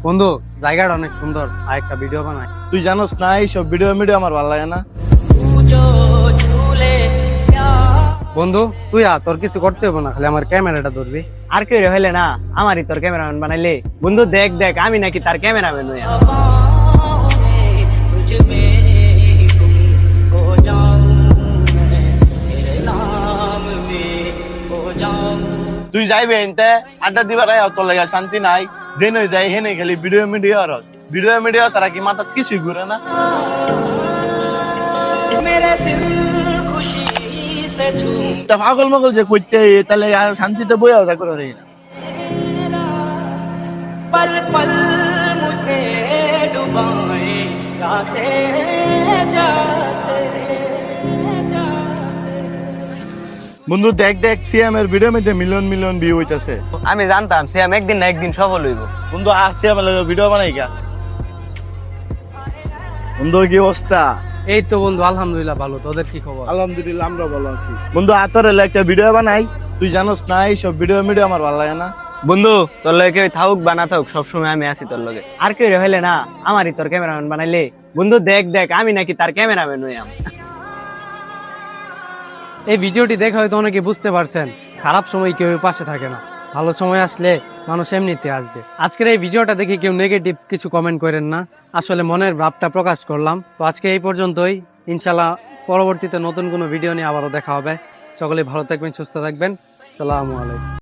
বন্ধু, জায়গাটা অনেক সুন্দর, আর একটা ভিডিও বানাই। তুই জানোস না এইসব ভিডিও আমার ভালো লাগে না। বন্ধু তুই তোর কিছু করতে হবে না, খালি আমার ক্যামেরাটা ধরবি। আর কেউ হইলে না আমারই তোর ক্যামেরাম্যান বানাইলে। বন্ধু দেখ দেখ, আমি নাকি তার ক্যামেরাম্যান হইয়া। তুই যাইবে এনতে আড্ডা দিবার তোর লাগে শান্তি নাই। যে নই যাই হেনে খালি ভিডিও আর ভিডিও সারা কি মাথা কিছুই ঘুরে না। তা পাগল মাগল যে করতে তাহলে আর শান্তিতে বইয়াও যা করে না। पल पल मुझे डुबाए जाते जाते বন্ধু দেখ দেখ সিএম এর ভিডিও মধ্যে মিলিয়ন ভিউ হইতাছে। আমি জানতাম সে আমি একদিন না একদিন সফল হইব। বন্ধু সিএম এর ভিডিও বানাই গা। বন্ধু কি অবস্থা? এই তো বন্ধু, আলহামদুলিল্লাহ ভালো। তোদের কি খবর? আলহামদুলিল্লাহ আমরা ভালো আছি। বন্ধু আতর একটা ভিডিও বানাই। তুই জানোস না এইসব ভিডিও আমার ভালো লাগে না। বন্ধু তোর লগে কেউ থাকুক বা না থাকুক, সবসময় আমি আছি তোর লগে। আর কেউ হইলে না আমারই তোর ক্যামেরাম্যান বানাইলে। বন্ধু দেখ দেখ, আমি নাকি তার ক্যামেরাম্যান হইয়া। এই ভিডিওটি দেখে হয়তো অনেকে বুঝতে পারছেন, খারাপ সময় কেউ পাশে থাকে না, ভালো সময় আসলে মানুষ এমনিতে আসবে। আজকের এই ভিডিওটা দেখে কেউ নেগেটিভ কিছু কমেন্ট করেন না, আসলে মনের ভাবটা প্রকাশ করলাম। তো আজকে এই পর্যন্তই, ইনশাল্লাহ পরবর্তীতে নতুন কোনো ভিডিও নিয়ে আবারও দেখা হবে। সকলে ভালো থাকবেন, সুস্থ থাকবেন। আসসালামু আলাইকুম।